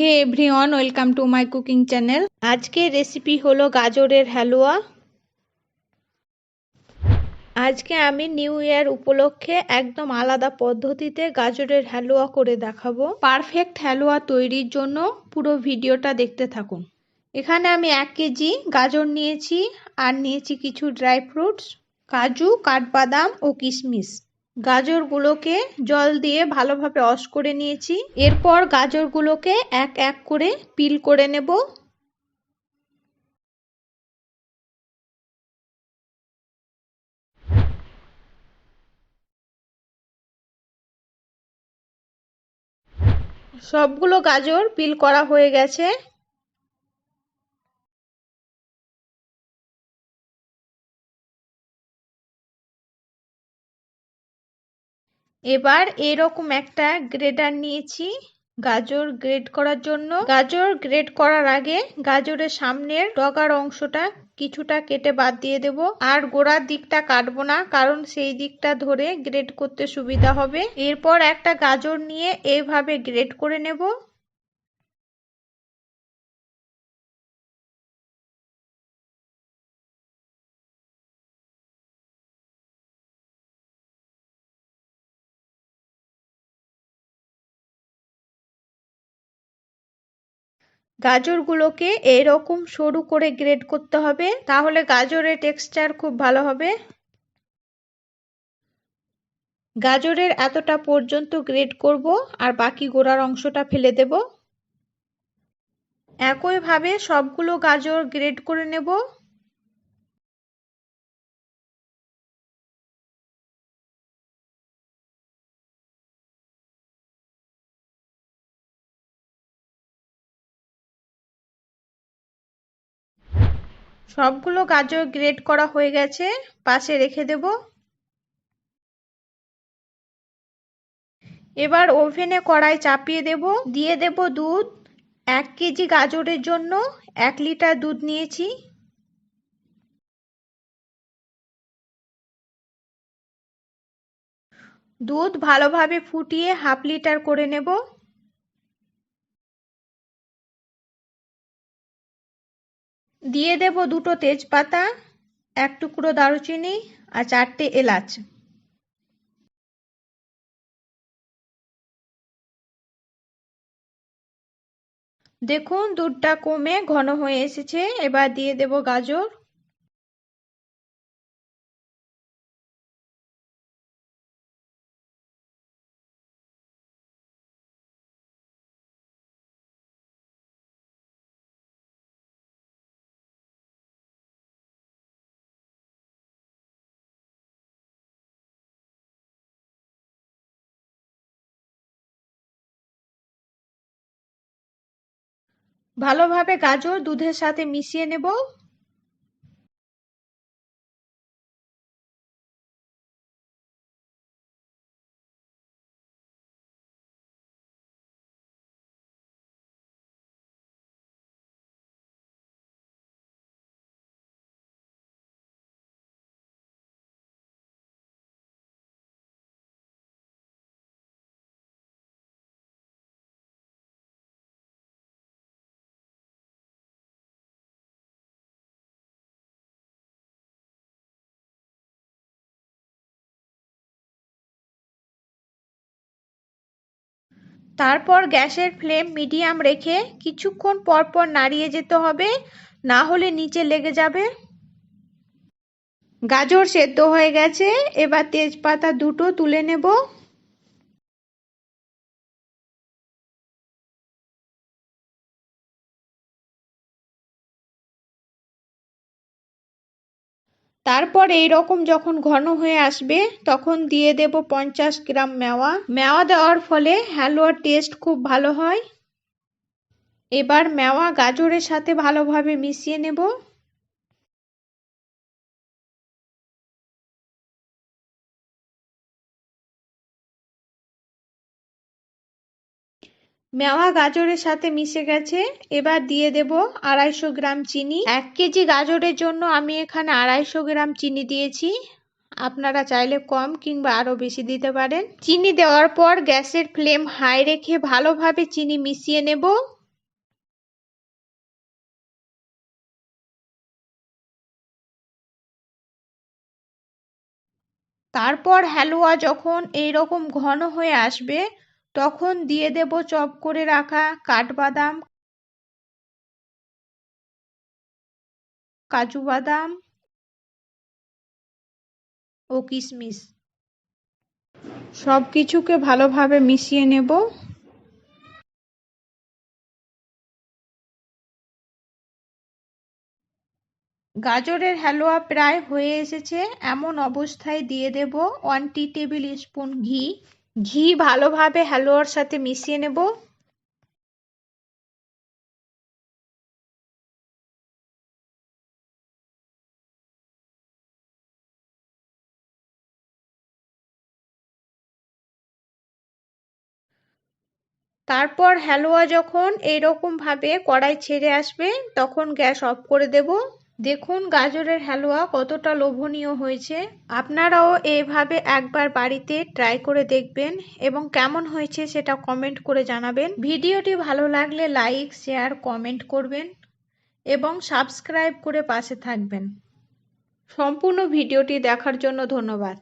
Hey everyone, welcome to my cooking channel. আজকের recipe হলো গাজরের হালুয়া। আজকে আমি নিউ ইয়ার উপলক্ষে একদম আলাদা পদ্ধতিতে গাজরের হালুয়া করে দেখাবো। পারফেক্ট হালুয়া তৈরির জন্য পুরো ভিডিওটা দেখতে থাকুন। এখানে আমি 1 কেজি গাজর নিয়েছি আর নিয়েছি কিছু ড্রাই ফ্রুটস, কাজু, কাঠবাদাম ও কিশমিশ। গাজরগুলোকে জল দিয়ে ভালোভাবে ওয়াশ করে নিয়েছি। এরপর গাজরগুলোকে এক এক করে পিল করে নেব। সবগুলো গাজর পিল করা হয়ে গেছে। এবার এরকম একটা গ্রেটার নিয়েছি গাজর গ্রেট করার জন্য। গাজর গ্রেট করার আগে গাজরের সামনের ডগার অংশটা কিছুটা কেটে বাদ দিয়ে দেব, আর গোড়ার দিকটা কাটবো না, কারণ সেই দিকটা ধরে গ্রেট করতে সুবিধা হবে। এরপর একটা গাজর নিয়ে এইভাবে গ্রেট করে নেব। গাজরগুলোকে এরকম সরু করে গ্রেট করতে হবে, তাহলে গাজরের টেক্সচার খুব ভালো হবে। গাজরের এতটা পর্যন্ত গ্রেট করব আর বাকি গোড়ার অংশটা ফেলে দেব। একইভাবে সবগুলো গাজর গ্রেট করে নেব। সবগুলো গাজর গ্রেট করা হয়ে গেছে, পাশে রেখে দেব। এবার ওভেনে কড়াই চাপিয়ে দেব, দিয়ে দেব দুধ। 1 কেজি গাজরের জন্য 1 লিটার দুধ নিয়েছি। দুধ ভালোভাবে ফুটিয়ে হাফ লিটার করে নেব। দিয়ে দেব 2টো তেজপাতা, 1 টুকরো দারুচিনি আর 4টে এলাচ। দেখুন দুধটা কমে ঘন হয়ে এসেছে। এবার দিয়ে দেব গাজর। ভালোভাবে গাজর দুধের সাথে মিশিয়ে নেব। তারপর গ্যাসের ফ্লেম মিডিয়াম রেখে কিছুক্ষণ পর পর নাড়িয়ে যেতে হবে, না হলে নিচে লেগে যাবে। গাজর সেদ্ধ হয়ে গেছে, এবার তেজপাতা 2টো তুলে নেব। তারপর এই রকম যখন ঘন হয়ে আসবে তখন দিয়ে দেব 50 গ্রাম মেওয়া। মেওয়া দেওয়ার ফলে হালুয়ার টেস্ট খুব ভালো হয়। এবার মেওয়া গাজরের সাথে ভালোভাবে মিশিয়ে নেব। মেওয়া গাজরের সাথে মিশে গেছে, এবার দিয়ে দেব 250 গ্রাম চিনি। 1 কেজি গাজরের জন্য আমি এখানে 250 গ্রাম চিনি দিয়েছি, আপনারা চাইলে কম কিংবা আরো বেশি দিতে পারেন। চিনি দেওয়ার পর গ্যাসের ফ্লেম হাই রেখে ভালোভাবে চিনি মিশিয়ে নেব। তারপর হালুয়া যখন এইরকম ঘন হয়ে আসবে তখন দিয়ে দেব চপ করে রাখা কাঠবাদাম, কাজু বাদাম ও কিশমিশ। সবকিছুকে ভালোভাবে মিশিয়ে নেব। গাজরের হালুয়া প্রায় হয়ে এসেছে, এমন অবস্থায় দিয়ে দেব 1 টেবিল স্পুন ঘি। ঘি ভালোভাবে হালুয়ার সাথে মিশিয়ে নেব। তারপর হালুয়া যখন এইরকম ভাবে কড়াই ছেড়ে আসবে তখন গ্যাস অফ করে দেব। দেখুন গাজরের হালুয়া কতটা লোভনীয় হয়েছে। আপনারাও এইভাবে একবার বাড়িতে ট্রাই করে দেখবেন এবং কেমন হয়েছে সেটা কমেন্ট করে জানাবেন। ভিডিওটি ভালো লাগলে লাইক, শেয়ার, কমেন্ট করবেন এবং সাবস্ক্রাইব করে পাশে থাকবেন। সম্পূর্ণ ভিডিওটি দেখার জন্য ধন্যবাদ।